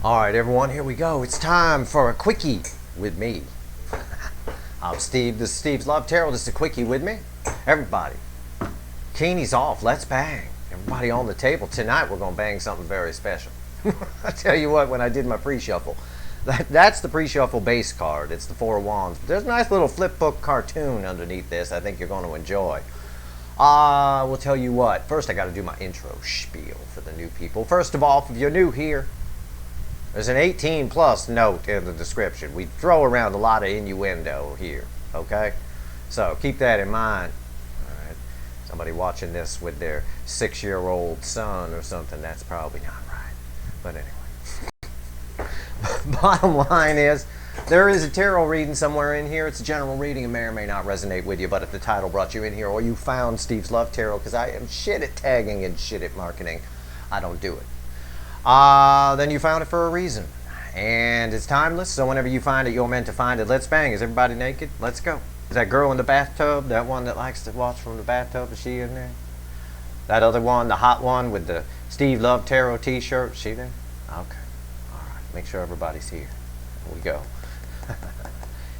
Alright everyone, here we go. It's time for a quickie with me. I'm Steve. This is Steve's Love Tarot. This is a quickie with me. Everybody, bikinis off. Let's bang. Everybody on the table. Tonight we're going to bang something very special. I tell you what, when I did my pre-shuffle, that's the pre-shuffle base card. It's the Four of Wands. But there's a nice little flip book cartoon underneath this I think you're going to enjoy. We'll tell you what. First I got to do my intro spiel for the new people. First of all, if you're new here, there's an 18+ note in the description. We throw around a lot of innuendo here, okay? So keep that in mind. All right. Somebody watching this with their 6-year-old son or something, that's probably not right. But anyway. Bottom line is, there is a tarot reading somewhere in here. It's a general reading. It may or may not resonate with you, but if the title brought you in here or you found Steve's Love Tarot, because I am shit at tagging and shit at marketing, I don't do it. Then you found it for a reason. And it's timeless, so whenever you find it, you're meant to find it. Let's bang. Is everybody naked? Let's go. Is that girl in the bathtub, that one that likes to watch from the bathtub, is she in there? That other one, the hot one with the Steve Love Tarot t-shirt, she there? Okay. Alright, make sure everybody's here. Here we go.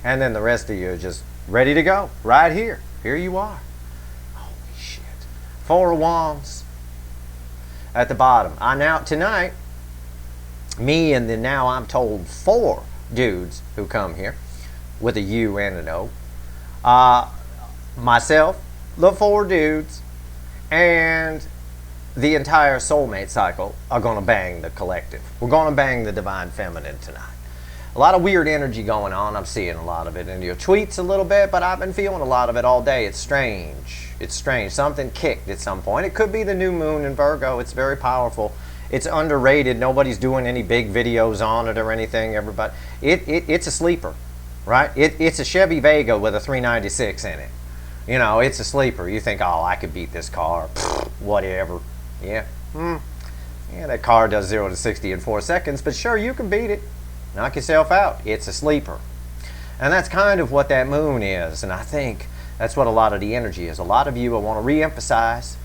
And then the rest of you are just ready to go. Right here. Here you are. Holy shit. Four of Wands at the bottom. Tonight, me and the now I'm told 4 dudes who come here with a U and an O. Myself, the 4 dudes, and the entire soulmate cycle are going to bang the collective. We're going to bang the divine feminine tonight. A lot of weird energy going on. I'm seeing a lot of it in your tweets a little bit, but I've been feeling a lot of it all day. It's strange. It's strange. Something kicked at some point. It could be the new moon in Virgo. It's very powerful. It's underrated. Nobody's doing any big videos on it or anything. Everybody, it's a sleeper, right? It's a Chevy Vega with a 396 in it. You know, it's a sleeper. You think, oh, I could beat this car. Pfft, whatever. Yeah. Yeah, that car does 0 to 60 in 4 seconds, but sure, you can beat it. Knock yourself out. It's a sleeper. And that's kind of what that moon is. And I think that's what a lot of the energy is. A lot of you, I want to re-emphasize,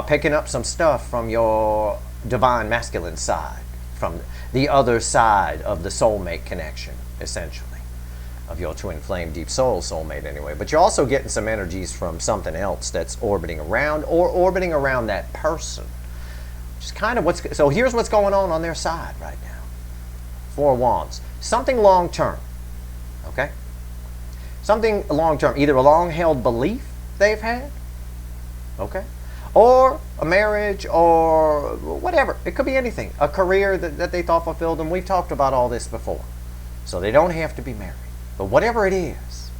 picking up some stuff from your divine masculine side, from the other side of the soulmate connection, essentially, of your twin flame deep soul soulmate anyway. But you're also getting some energies from something else that's orbiting around, or orbiting around that person. Which is kind of so here's what's going on their side right now. 4 Wands. Something long-term, okay? Something long-term, either a long-held belief they've had, okay? Or a marriage, or whatever. It could be anything. A career that they thought fulfilled them. We've talked about all this before. So they don't have to be married. But whatever it is,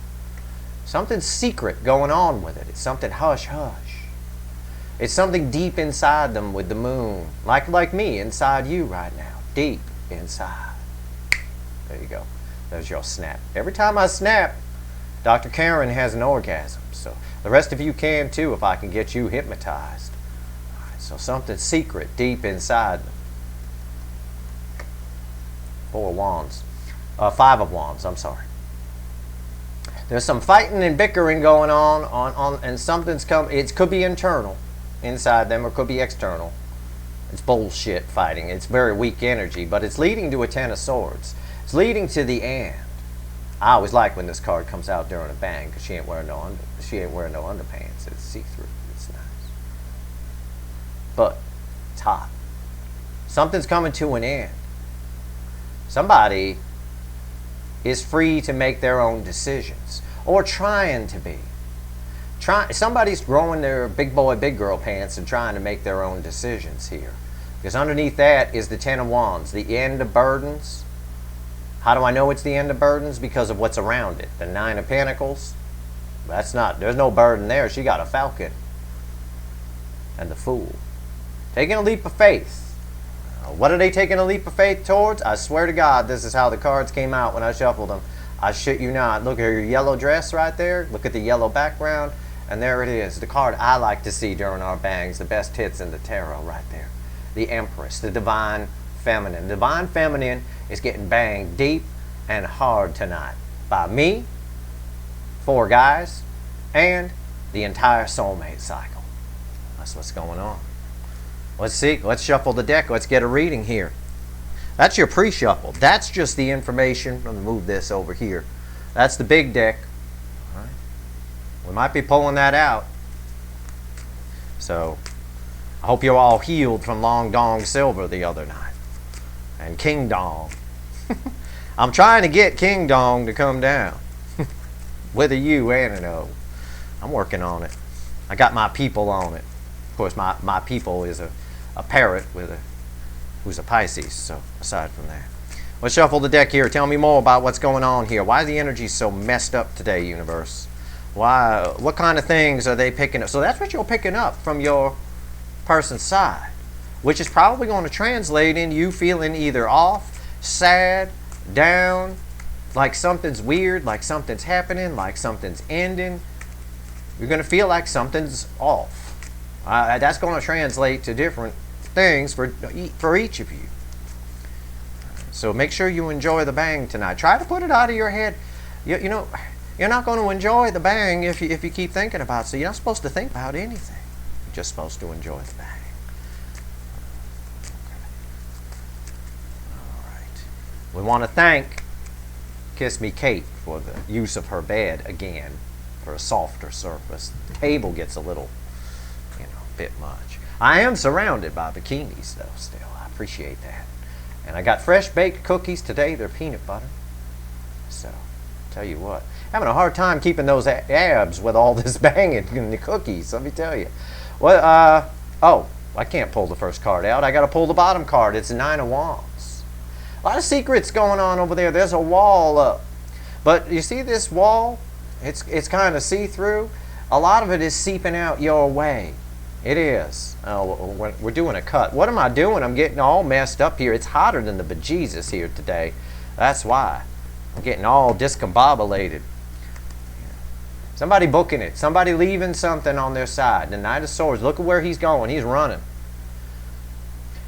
something secret going on with it. It's something hush-hush. It's something deep inside them with the moon. Like me, inside you right now. Deep inside. There you go. There's your snap. Every time I snap, Dr. Karen has an orgasm. So the rest of you can too if I can get you hypnotized. All right, so something secret deep inside them. 4 Wands. 5 of Wands, I'm sorry. There's some fighting and bickering going on and something's come. It could be internal inside them or it could be external. It's bullshit fighting. It's very weak energy, but it's leading to a 10 of Swords. It's leading to the end. I always like when this card comes out during a bang because she ain't wearing no underpants. It's see-through. It's nice. But it's hot. Something's coming to an end. Somebody is free to make their own decisions, or trying to be. Somebody's growing their big boy, big girl pants and trying to make their own decisions here. Because underneath that is the 10 of Wands, the end of burdens. How do I know it's the end of burdens? Because of what's around it. The 9 of Pentacles. There's no burden there. She got a falcon. And the Fool. Taking a leap of faith. What are they taking a leap of faith towards? I swear to God, this is how the cards came out when I shuffled them. I shit you not. Look at your yellow dress right there. Look at the yellow background. And there it is. The card I like to see during our bangs. The best hits in the tarot right there. The Empress. The Divine Feminine. Divine Feminine is getting banged deep and hard tonight by me, 4 guys, and the entire soulmate cycle. That's what's going on. Let's see. Let's shuffle the deck. Let's get a reading here. That's your pre-shuffle. That's just the information. Let me move this over here. That's the big deck. All right. We might be pulling that out. So I hope you're all healed from Long Dong Silver the other night. And King Dong. I'm trying to get King Dong to come down. With a U and an O. I'm working on it. I got my people on it. Of course, my people is a parrot who's a Pisces. So aside from that, let's shuffle the deck here. Tell me more about what's going on here. Why are the energies so messed up today, universe? Why? What kind of things are they picking up? So that's what you're picking up from your person's side, which is probably going to translate in you feeling either off, sad, down, like something's weird, like something's happening, like something's ending. You're going to feel like something's off. That's going to translate to different things for each of you. So make sure you enjoy the bang tonight. Try to put it out of your head. You know, you're not going to enjoy the bang if you keep thinking about it. So you're not supposed to think about anything. You're just supposed to enjoy the bang. Okay. All right. We want to thank Kiss Me Kate for the use of her bed again for a softer surface. The table gets a little, bit much. I am surrounded by bikinis though still. I appreciate that. And I got fresh baked cookies today. They're peanut butter. So, tell you what. Having a hard time keeping those abs with all this banging in the cookies, let me tell you. Well, oh, I can't pull the first card out. I got to pull the bottom card. It's a 9 of Wands. A lot of secrets going on over there. There's a wall up. But you see this wall? It's kind of see-through. A lot of it is seeping out your way. It is. Oh, we're doing a cut. What am I doing? I'm getting all messed up here. It's hotter than the bejesus here today. That's why. I'm getting all discombobulated. Somebody booking it. Somebody leaving something on their side. The Knight of Swords. Look at where he's going. He's running.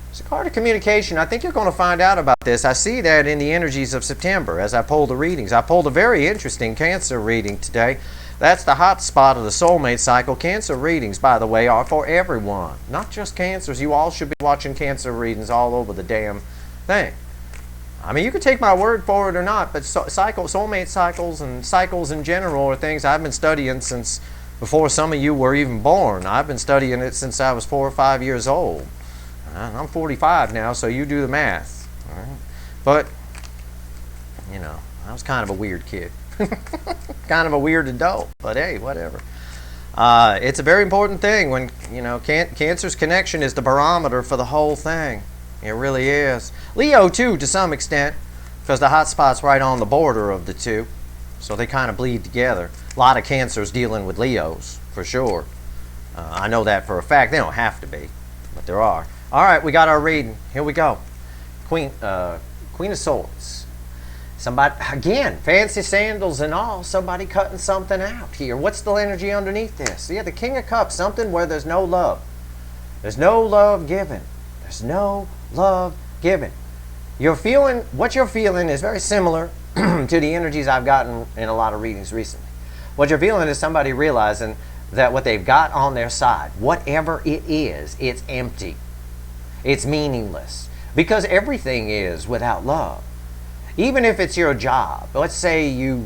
It's a card of communication. I think you're going to find out about this. I see that in the energies of September as I pull the readings. I pulled a very interesting Cancer reading today. That's the hot spot of the soulmate cycle. Cancer readings, by the way, are for everyone. Not just Cancers. You all should be watching Cancer readings all over the damn thing. I mean, you can take my word for it or not, but soulmate cycles and cycles in general are things I've been studying since before some of you were even born. I've been studying it since I was 4 or 5 years old. I'm 45 now, so you do the math. All right? But, I was kind of a weird kid. Kind of a weird adult, but hey, whatever. It's a very important thing when, Cancer's connection is the barometer for the whole thing. It really is. Leo, too, to some extent, because the hot spot's right on the border of the two, so they kind of bleed together. A lot of Cancers dealing with Leos, for sure. I know that for a fact. They don't have to be, but there are. All right, we got our reading. Here we go. Queen of Swords. Somebody, again, fancy sandals and all, somebody cutting something out here. What's the energy underneath this? Yeah, the King of Cups, something where there's no love. There's no love given. There's no love given. What you're feeling is very similar to the energies I've gotten in a lot of readings recently. What you're feeling is somebody realizing that what they've got on their side, whatever it is, it's empty. It's meaningless. Because everything is without love. Even if it's your job. Let's say you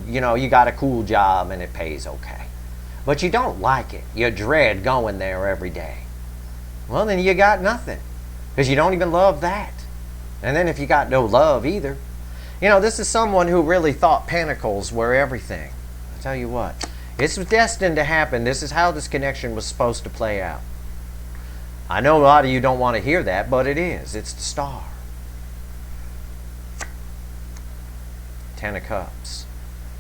got a cool job and it pays okay. But you don't like it. You dread going there every day. Well, then you got nothing. Because you don't even love that. And then if you got no love either. This is someone who really thought pentacles were everything. I'll tell you what. It's destined to happen. This is how this connection was supposed to play out. I know a lot of you don't want to hear that, but it is. It's the star. 10 of Cups.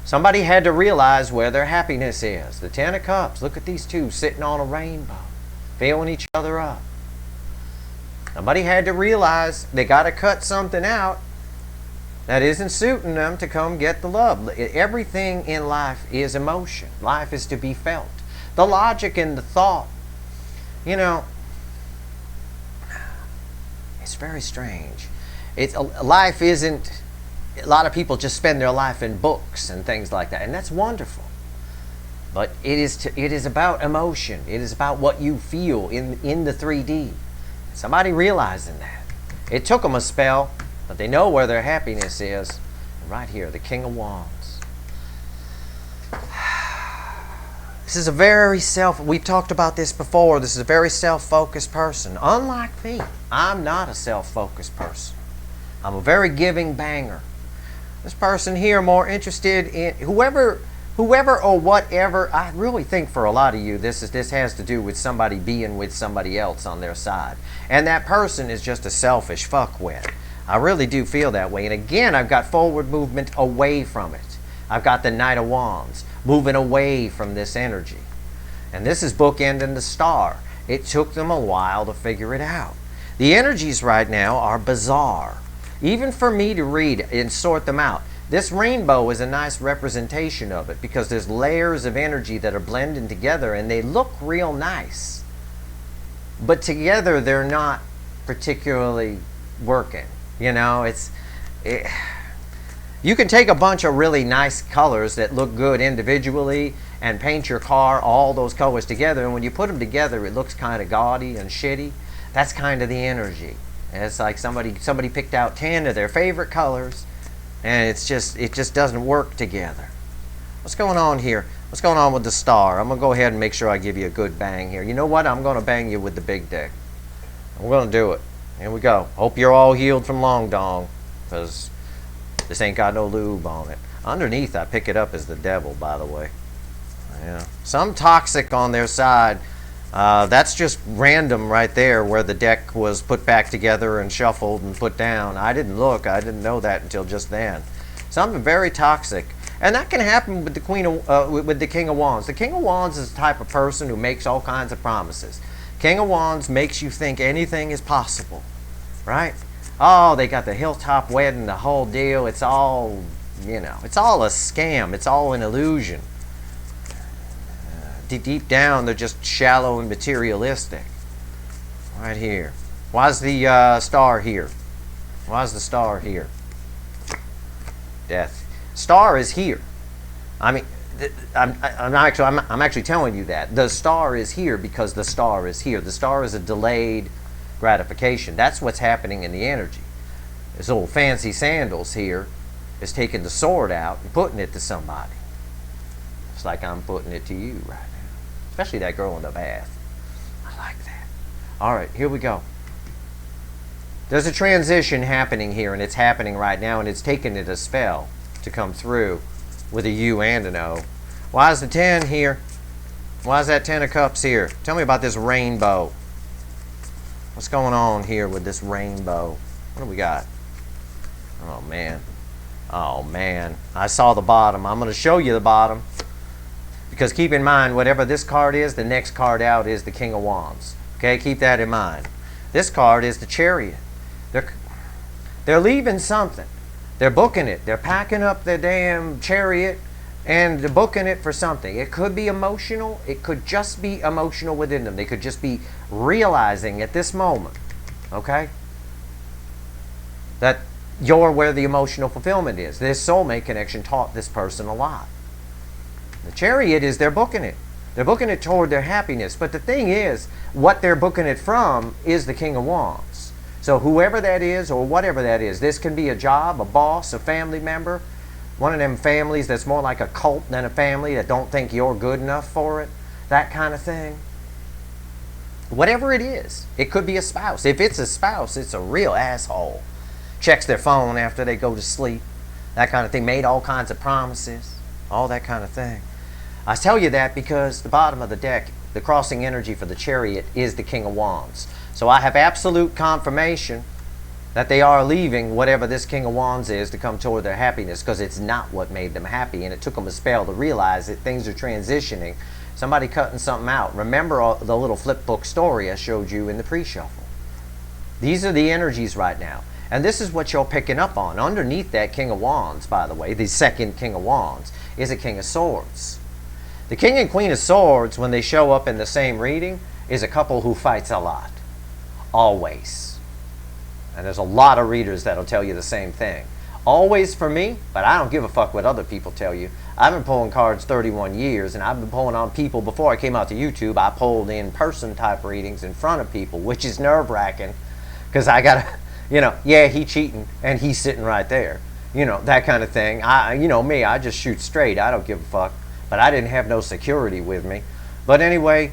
Somebody had to realize where their happiness is. The 10 of Cups. Look at these two sitting on a rainbow, filling each other up. Somebody had to realize they got to cut something out that isn't suiting them to come get the love. Everything in life is emotion. Life is to be felt. The logic and the thought. It's very strange. Life isn't. A lot of people just spend their life in books and things like that, and that's wonderful. But it is about emotion. It is about what you feel in the 3D. Somebody realizing that. It took them a spell, but they know where their happiness is. Right here, the King of Wands. This is a very we've talked about this before, this is a very self-focused person. Unlike me, I'm not a self-focused person. I'm a very giving banger. This person here more interested in whoever or whatever. I really think for a lot of you, this has to do with somebody being with somebody else on their side. And that person is just a selfish fuckwit. I really do feel that way. And again, I've got forward movement away from it. I've got the Knight of Wands, moving away from this energy. And this is bookending the Star. It took them a while to figure it out. The energies right now are bizarre. Even for me to read and sort them out. This rainbow is a nice representation of it because there's layers of energy that are blending together and they look real nice. But together they're not particularly working. You know, you can take a bunch of really nice colors that look good individually and paint your car all those colors together, and when you put them together it looks kind of gaudy and shitty. That's kind of the energy. And it's like somebody picked out 10 of their favorite colors and it just doesn't work together. What's going on here? What's going on with the Star? I'm going to go ahead and make sure I give you a good bang here. You know what? I'm going to bang you with the big dick. We're going to do it. Here we go. Hope you're all healed from long dong, because this ain't got no lube on it. Underneath, I pick it up as the devil, by the way. Yeah. Some toxic on their side. That's just random right there where the deck was put back together and shuffled and put down. I didn't look. I didn't know that until just then. Something very toxic. And that can happen with the King of Wands. The King of Wands is the type of person who makes all kinds of promises. King of Wands makes you think anything is possible, right? Oh, they got the hilltop wedding, the whole deal. It's all, it's all a scam. It's all an illusion. Deep down, they're just shallow and materialistic. Right here. Why's the Star here? Why's the Star here? Death. Star is here. I mean, I'm actually telling you that. The Star is here because the Star is here. The Star is a delayed gratification. That's what's happening in the energy. This old fancy sandals here is taking the sword out and putting it to somebody. It's like I'm putting it to you right now. Especially that girl in the bath. I like that. All right, here we go. There's a transition happening here, and it's happening right now, and it's taken it a spell to come through with a U and an O. Why is the 10 here? Why is that 10 of Cups here? Tell me about this rainbow. What's going on here with this rainbow? What do we got? Oh, man. Oh, man. I saw the bottom. I'm going to show you the bottom. Because keep in mind, whatever this card is, the next card out is the King of Wands. Okay, keep that in mind. This card is the Chariot. They're leaving something. They're booking it. They're packing up their damn chariot and they're booking it for something. It could be emotional. It could just be emotional within them. They could just be realizing at this moment, okay, that you're where the emotional fulfillment is. This soulmate connection taught this person a lot. The Chariot is they're booking it. They're booking it toward their happiness. But the thing is, what they're booking it from is the King of Wands. So whoever that is or whatever that is, this can be a job, a boss, a family member, one of them families that's more like a cult than a family that don't think you're good enough for it, that kind of thing. Whatever it is, it could be a spouse. If it's a spouse, it's a real asshole. Checks their phone after they go to sleep, that kind of thing, made all kinds of promises, all that kind of thing. I tell you that because the bottom of the deck, the crossing energy for the Chariot is the King of Wands. So I have absolute confirmation that they are leaving whatever this King of Wands is to come toward their happiness, because it's not what made them happy, and it took them a spell to realize that things are transitioning. Somebody cutting something out. Remember the little flip book story I showed you in the pre-shuffle. These are the energies right now. And this is what you're picking up on. Underneath that King of Wands, by the way, the second King of Wands, is a King of Swords. The King and Queen of Swords, when they show up in the same reading, is a couple who fights a lot. Always. And there's a lot of readers that'll tell you the same thing. Always for me, but I don't give a fuck what other people tell you. I've been pulling cards 31 years, and I've been pulling on people before I came out to YouTube. I pulled in-person type readings in front of people, which is nerve-wracking, because I gotta You know, yeah, he cheating and he's sitting right there. You know, that kind of thing. You know me, I just shoot straight. I don't give a fuck. But I didn't have no security with me. But anyway,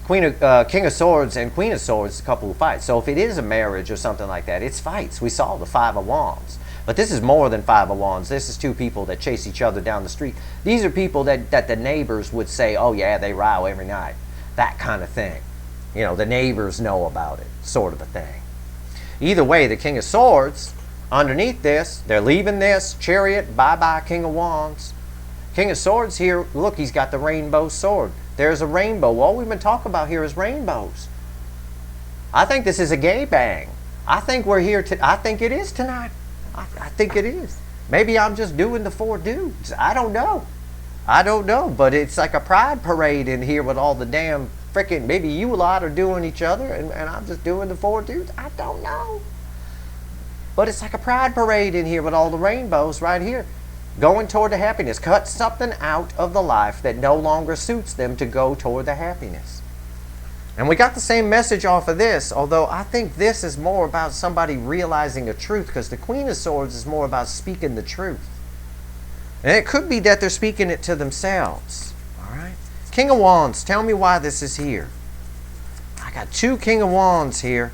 King of Swords and Queen of Swords, a couple of fights. So if it is a marriage or something like that, it's fights. We saw the Five of Wands. But this is more than Five of Wands. This is two people that chase each other down the street. These are people that the neighbors would say, oh yeah, they row every night. That kind of thing. You know, the neighbors know about it, sort of a thing. Either way, the King of Swords, underneath this, they're leaving this. Chariot, bye-bye, King of Wands. King of Swords here, look, he's got the rainbow sword. There's a rainbow. All we've been talking about here is rainbows. I think this is a gay bang. I think we're here I think it is tonight. I think it is. Maybe I'm just doing the four dudes. I don't know. I don't know, but it's like a pride parade in here with all the damn freaking, maybe you lot are doing each other and I'm just doing the four dudes. I don't know. But it's like a pride parade in here with all the rainbows right here. Going toward the happiness. Cut something out of the life that no longer suits them to go toward the happiness. And we got the same message off of this, although I think this is more about somebody realizing a truth, because the Queen of Swords is more about speaking the truth. And it could be that they're speaking it to themselves. All right? King of Wands, tell me why this is here. I got two King of Wands here,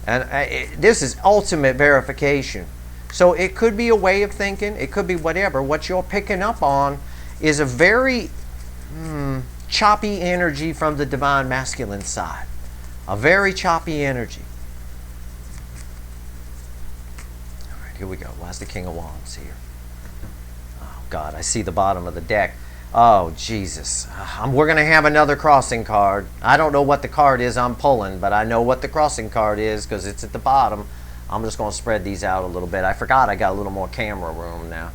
and this is ultimate verification. So it could be a way of thinking. It could be whatever. What you're picking up on is a very choppy energy from the divine masculine side. A very choppy energy. All right, here we go. Why's the King of Wands here? Oh, God, I see the bottom of the deck. Oh, Jesus. We're going to have another crossing card. I don't know what the card is I'm pulling, but I know what the crossing card is because it's at the bottom. I'm just going to spread these out a little bit. I forgot I got a little more camera room now.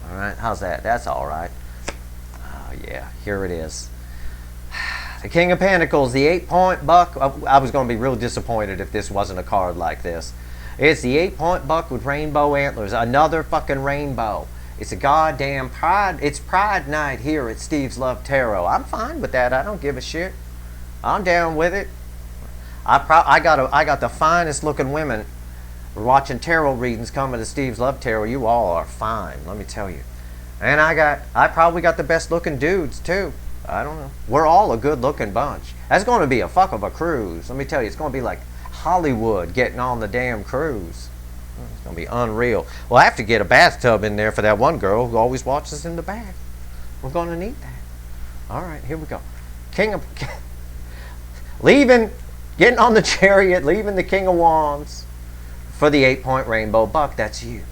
All right, how's that? That's all right. Oh, yeah, here it is. The King of Pentacles, the 8-point buck. I was going to be real disappointed if this wasn't a card like this. It's the 8-point buck with rainbow antlers. Another fucking rainbow. It's a goddamn pride. It's Pride Night here at Steve's Love Tarot. I'm fine with that. I don't give a shit. I'm down with it. I got the finest looking women watching tarot readings coming to Steve's Love Tarot. You all are fine, let me tell you. And I probably got the best looking dudes too. I don't know. We're all a good looking bunch. That's going to be a fuck of a cruise. Let me tell you, it's going to be like Hollywood getting on the damn cruise. It's going to be unreal. We'll have to get a bathtub in there for that one girl who always watches in the bath. We're going to need that. All right, here we go. Getting on the chariot, leaving the King of Wands for the 8-point rainbow buck. That's you.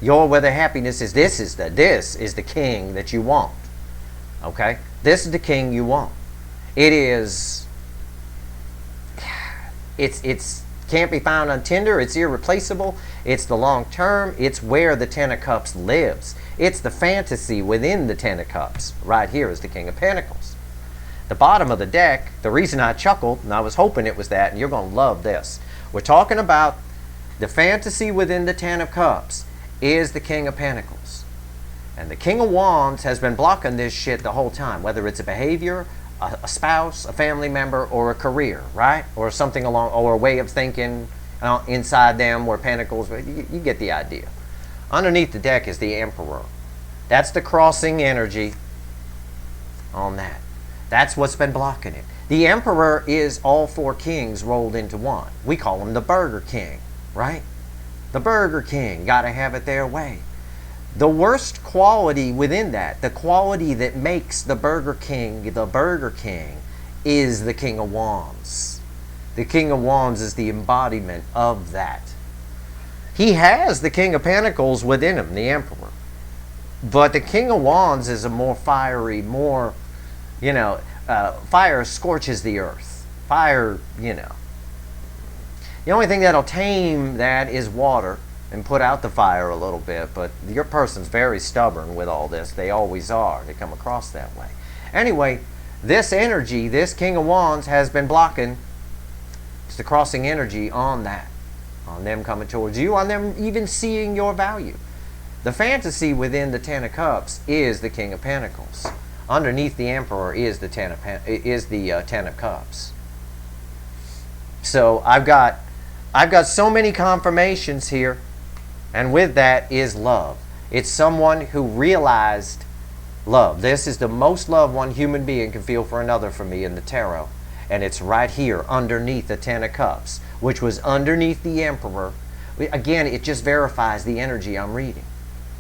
You're where the happiness is. This is the king that you want. Okay? This is the king you want. It's can't be found on Tinder. It's irreplaceable. It's the long term. It's where the Ten of Cups lives. It's the fantasy within the Ten of Cups. Right here is the King of Pentacles. The bottom of the deck, the reason I chuckled, and I was hoping it was that, and you're going to love this. We're talking about the fantasy within the Ten of Cups is the King of Pentacles. And the King of Wands has been blocking this shit the whole time, whether it's a behavior, a spouse, a family member, or a career, right? Or something along, or a way of thinking inside them where Pentacles, you get the idea. Underneath the deck is the Emperor. That's the crossing energy on that. That's what's been blocking it. The Emperor is all four kings rolled into one. We call him the Burger King, right? The Burger King, got to have it their way. The worst quality within that, the quality that makes the Burger King, is the King of Wands. The King of Wands is the embodiment of that. He has the King of Pentacles within him, the Emperor. But the King of Wands is a more fiery, more, fire scorches the earth. Fire, The only thing that'll tame that is water and put out the fire a little bit, but your person's very stubborn with all this. They always are. They come across that way. Anyway, this energy, this King of Wands has been blocking. It's the crossing energy on that, on them coming towards you, on them even seeing your value. The fantasy within the Ten of Cups is the King of Pentacles. Underneath the Emperor is the Ten of Cups. So I've got I've got so many confirmations here, and with that is love. It's someone who realized love. This is the most love one human being can feel for another for me in the tarot. And it's right here underneath the Ten of Cups, which was underneath the Emperor. Again, it just verifies the energy I'm reading.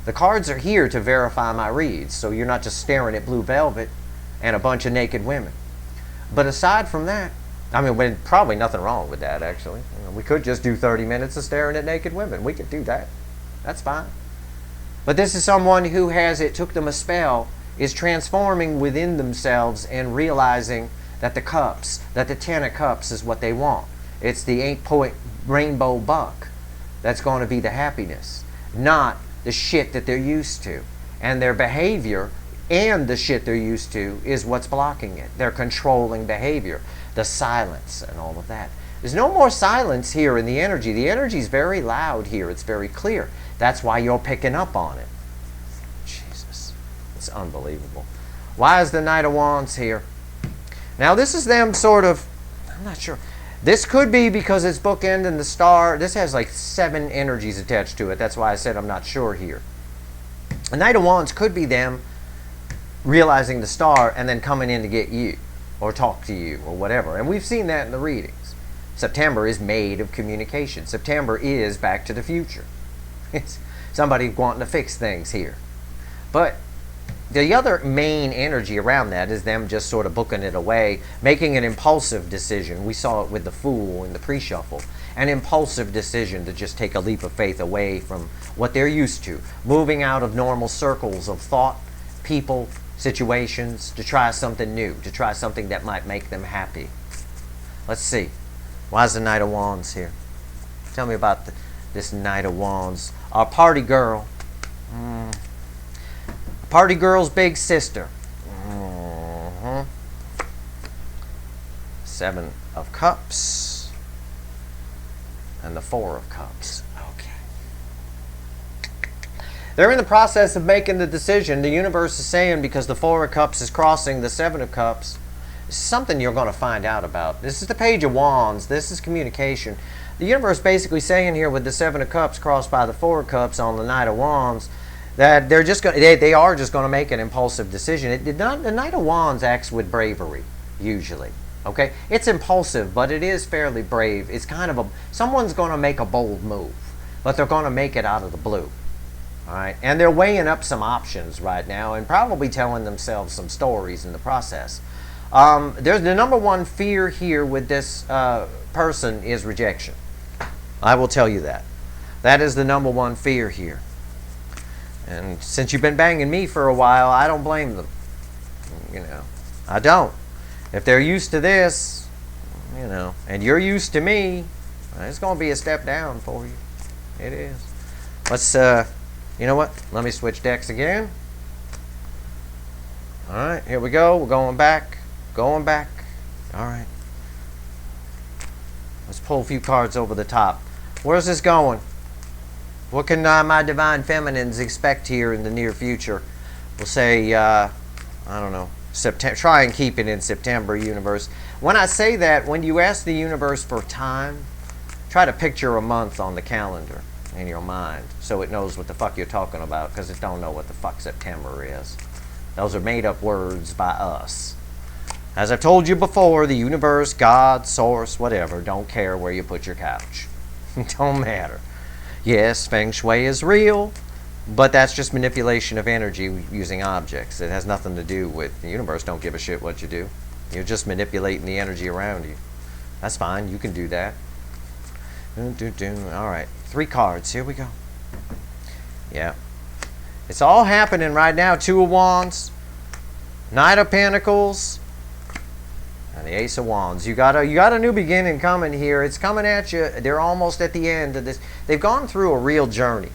The cards are here to verify my reads, so you're not just staring at blue velvet and a bunch of naked women. But aside from that, I mean, probably nothing wrong with that, actually. We could just do 30 minutes of staring at naked women. We could do that. That's fine. But this is someone who it took them a spell, is transforming within themselves and realizing that the Ten of Cups is what they want. It's the 8-point rainbow buck that's going to be the happiness, not the shit that they're used to. And their behavior and the shit they're used to is what's blocking it. Their controlling behavior, the silence and all of that. There's no more silence here in the energy. The energy is very loud here. It's very clear. That's why you're picking up on it. Jesus. It's unbelievable. Why is the Knight of Wands here? Now this is them sort of, I'm not sure. This could be because it's bookend and the star. This has like 7 energies attached to it. That's why I said I'm not sure here. The Knight of Wands could be them realizing the star and then coming in to get you or talk to you or whatever. And we've seen that in the readings. September is made of communication. September is Back to the Future. It's somebody wanting to fix things here. But the other main energy around that is them just sort of booking it away, making an impulsive decision. We saw it with the Fool in the pre-shuffle. An impulsive decision to just take a leap of faith away from what they're used to. Moving out of normal circles of thought, people, situations, to try something new, to try something that might make them happy. Let's see. Why is the Knight of Wands here? Tell me about this Knight of Wands. Our party girl. Party girl's big sister. 7 of Cups. And the 4 of Cups. Okay. They're in the process of making the decision. The universe is saying, because the 4 of Cups is crossing the 7 of Cups, this is something you're going to find out about. This is the Page of Wands. This is communication. The universe basically saying here with the 7 of Cups crossed by the 4 of Cups on the Knight of Wands that they are just going to make an impulsive decision. The Knight of Wands acts with bravery, usually. Okay? It's impulsive, but it is fairly brave. It's kind of someone's going to make a bold move, but they're going to make it out of the blue. All right? And they're weighing up some options right now and probably telling themselves some stories in the process. There's the number one fear here with this person is rejection. I will tell you that. That is the number one fear here. And since you've been banging me for a while, I don't blame them. You know, I don't. If they're used to this, you know, and you're used to me, it's going to be a step down for you. It is. Let's, you know what? Let me switch decks again. All right, here we go. We're going back. Going back. All right. Let's pull a few cards over the top. Where's this going? What can my divine feminines expect here in the near future? We'll say, I don't know, September. Try and keep it in September, universe. When I say that, when you ask the universe for time, try to picture a month on the calendar in your mind so it knows what the fuck you're talking about, because it don't know what the fuck September is. Those are made up words by us. As I've told you before, the universe, God, source, whatever, don't care where you put your couch. It don't matter. Yes, Feng Shui is real, but that's just manipulation of energy using objects. It has nothing to do with the universe. Don't give a shit what you do. You're just manipulating the energy around you. That's fine. You can do that. All right. 3 cards. Here we go. Yeah. It's all happening right now. 2 of Wands, Knight of Pentacles, and the Ace of Wands. You got a new beginning coming here. It's coming at you. They're almost at the end of this. They've gone through a real journey.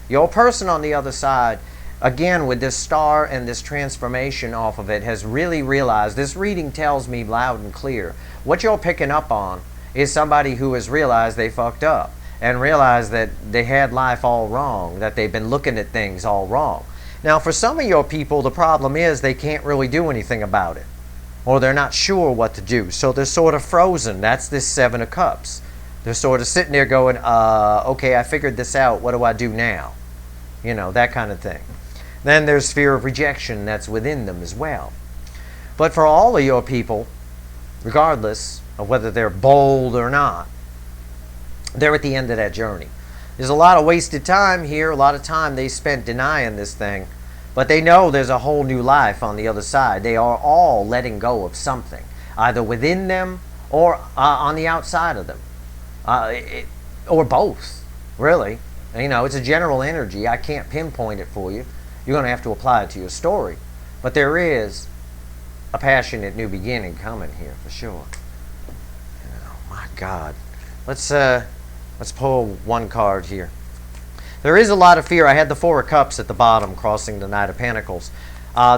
Your person on the other side, again with this star and this transformation off of it, has really realized, this reading tells me loud and clear, what you're picking up on is somebody who has realized they fucked up and realized that they had life all wrong, that they've been looking at things all wrong. Now for some of your people, the problem is they can't really do anything about it, or they're not sure what to do, so they're sort of frozen. That's this 7 of Cups. They're sort of sitting there going, okay, I figured this out. What do I do now? You know, that kind of thing. Then there's fear of rejection that's within them as well. But for all of your people, regardless of whether they're bold or not, they're at the end of that journey. There's a lot of wasted time here, a lot of time they spent denying this thing, but they know there's a whole new life on the other side. They are all letting go of something, either within them or on the outside of them, or both, really. You know, it's a general energy. I can't pinpoint it for you. You're going to have to apply it to your story. But there is a passionate new beginning coming here for sure. Oh my God. Let's pull one card here. There is a lot of fear. I had the Four of Cups at the bottom crossing the Knight of Pentacles.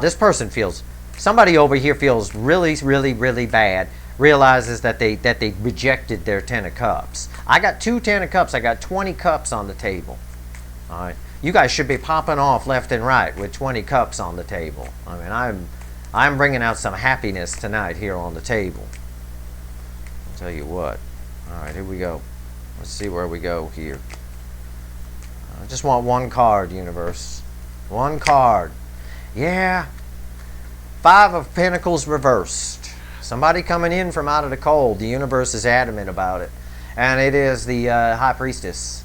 This person feels, somebody over here feels really, really, really bad. Realizes that they rejected their 10 of Cups. I got 2 10 of Cups. I got 20 cups on the table. All right. You guys should be popping off left and right with 20 cups on the table. I mean, I'm bringing out some happiness tonight here on the table. I'll tell you what. All right, here we go. Let's see where we go here. I just want one card, universe. One card. Yeah. 5 of Pentacles reversed. Somebody coming in from out of the cold. The universe is adamant about it. And it is the High Priestess.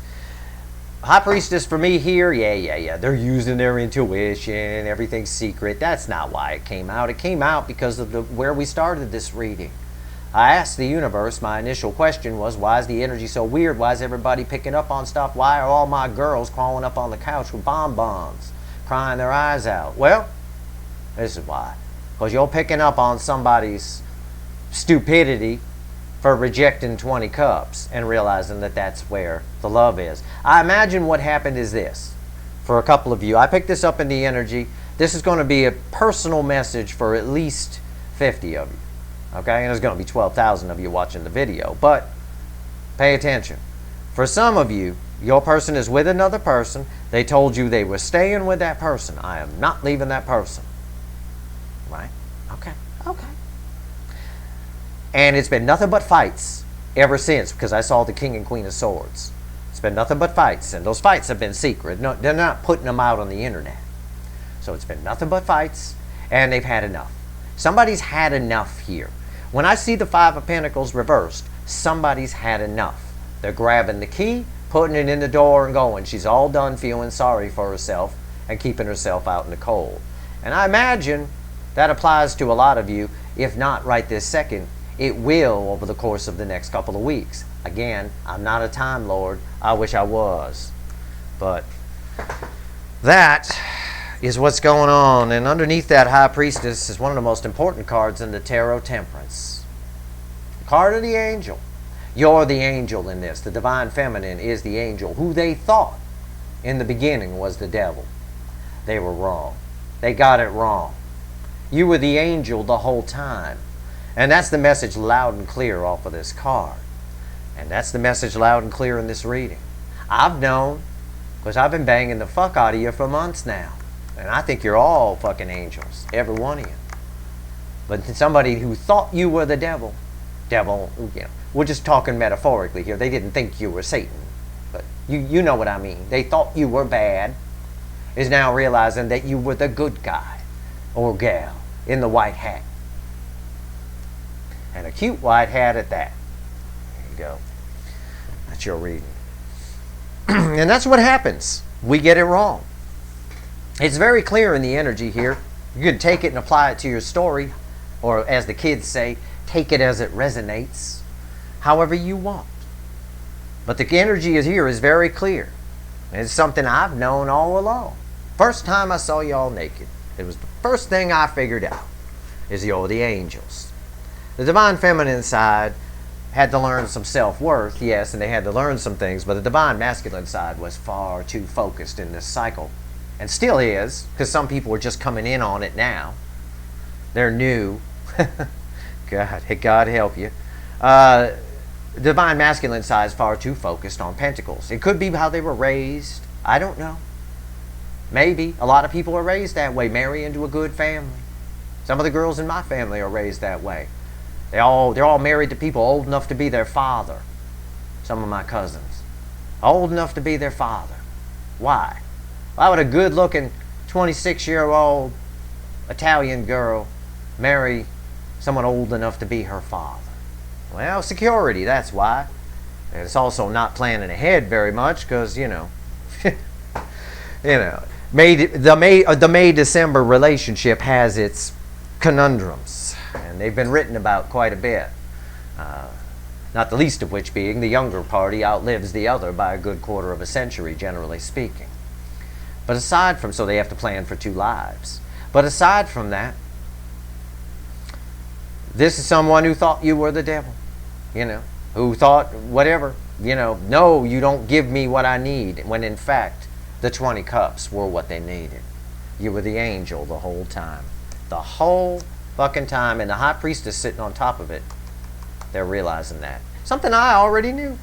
High Priestess for me here, yeah. They're using their intuition. Everything's secret. That's not why it came out. It came out because of where we started this reading. I asked the universe, my initial question was, why is the energy so weird? Why is everybody picking up on stuff? Why are all my girls crawling up on the couch with bonbons, crying their eyes out? Well, this is why. Because you're picking up on somebody's stupidity for rejecting 20 cups and realizing that that's where the love is. I imagine what happened is this. For a couple of you, I picked this up in the energy. This is going to be a personal message for at least 50 of you. Okay, and there's going to be 12,000 of you watching the video, but pay attention. For some of you, your person is with another person. They told you they were staying with that person. I am not leaving that person. Right? Okay. And it's been nothing but fights ever since, because I saw the King and Queen of Swords. It's been nothing but fights, and those fights have been secret. No, they're not putting them out on the internet. So it's been nothing but fights, and they've had enough. Somebody's had enough here. When I see the 5 of Pentacles reversed, somebody's had enough. They're grabbing the key, putting it in the door and going. She's all done feeling sorry for herself and keeping herself out in the cold. And I imagine that applies to a lot of you. If not right this second, it will over the course of the next couple of weeks. Again, I'm not a Time Lord. I wish I was. But that is what's going on. And underneath that High Priestess is one of the most important cards in the Tarot, Temperance. The card of the angel. You're the angel in this. The Divine Feminine is the angel who they thought in the beginning was the devil. They were wrong. They got it wrong. You were the angel the whole time. And that's the message loud and clear off of this card. And that's the message loud and clear in this reading. I've known, because I've been banging the fuck out of you for months now. And I think you're all fucking angels, every one of you. But somebody who thought you were the devil, you know, we're just talking metaphorically here. They didn't think you were Satan. But you know what I mean. They thought you were bad, is now realizing that you were the good guy or gal in the white hat. And a cute white hat at that. There you go. That's your reading. And that's what happens. We get it wrong. It's very clear in the energy here. You can take it and apply it to your story, or as the kids say, take it as it resonates, however you want. But the energy is here is very clear. It's something I've known all along. First time I saw y'all naked, it was the first thing I figured out, is you're the angels. The Divine Feminine side had to learn some self-worth, yes, and they had to learn some things, but the Divine Masculine side was far too focused in this cycle. And still is, because some people are just coming in on it now. They're new. God help you. Divine Masculine side is far too focused on Pentacles. It could be how they were raised. I don't know. Maybe. A lot of people are raised that way. Marry into a good family. Some of the girls in my family are raised that way. They're all married to people old enough to be their father. some of my cousins. Old enough to be their father. Why? Why would a good-looking 26-year-old Italian girl marry someone old enough to be her father? Well, security, that's why. And it's also not planning ahead very much because, the May-December relationship has its conundrums, and they've been written about quite a bit. Not the least of which being the younger party outlives the other by a good quarter of a century, generally speaking. But aside from, so they have to plan for 2 lives. But aside from that, this is someone who thought you were the devil, who thought whatever, no, you don't give me what I need, when in fact, the 20 cups were what they needed. You were the angel the whole time. The whole fucking time, and the high priestess sitting on top of it. They're realizing that. Something I already knew.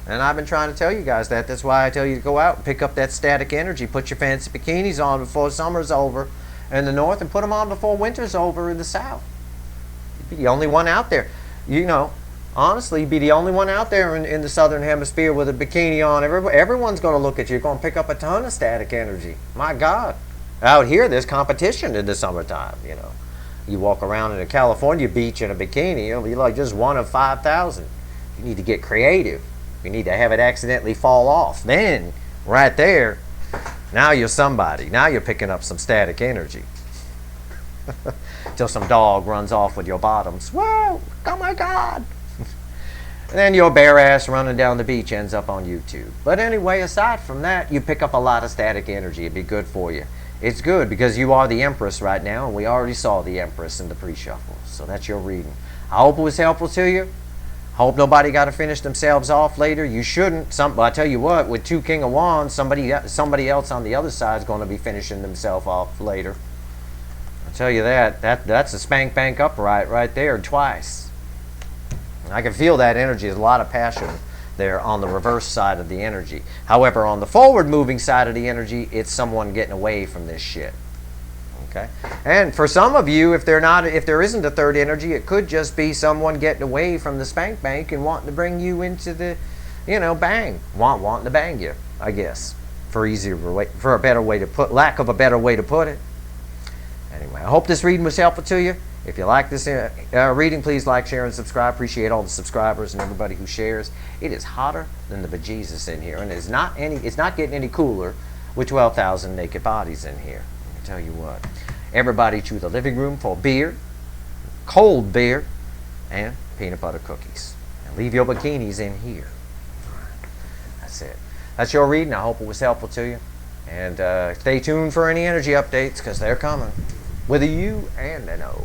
And I've been trying to tell you guys that. That's why I tell you to go out and pick up that static energy. Put your fancy bikinis on before summer's over in the north, and put them on before winter's over in the south. You'd be the only one out there. Honestly, you'd be the only one out there in the southern hemisphere with a bikini on. Everyone's going to look at you. You're going to pick up a ton of static energy. My God. Out here, there's competition in the summertime, You walk around in a California beach in a bikini, you'll be like just one of 5,000. You need to get creative. You need to have it accidentally fall off. Then, right there, now you're somebody. Now you're picking up some static energy. Till some dog runs off with your bottoms. Whoa! Oh my God! And then your bare ass running down the beach ends up on YouTube. But anyway, aside from that, you pick up a lot of static energy. It'd be good for you. It's good because you are the Empress right now, and we already saw the Empress in the pre-shuffle. So that's your reading. I hope it was helpful to you. I hope nobody got to finish themselves off later. You shouldn't. But I tell you what, with 2 King of Wands, somebody else on the other side is going to be finishing themselves off later. I'll tell you that's a spank bank upright right there twice. I can feel that energy. There's a lot of passion there on the reverse side of the energy. However, on the forward moving side of the energy, it's someone getting away from this shit. Okay? And for some of you, if there isn't a third energy, it could just be someone getting away from the spank bank and wanting to bring you into the, bang. Wanting to bang you, I guess. For a better way to put, lack of a better way to put it. Anyway, I hope this reading was helpful to you. If you like this reading, please like, share, and subscribe. Appreciate all the subscribers and everybody who shares. It is hotter than the bejesus in here, and it's not getting any cooler with 12,000 naked bodies in here. I can tell you what. Everybody to the living room for beer, cold beer, and peanut butter cookies. And leave your bikinis in here. That's it. That's your reading. I hope it was helpful to you. And stay tuned for any energy updates because they're coming. With a U and an O.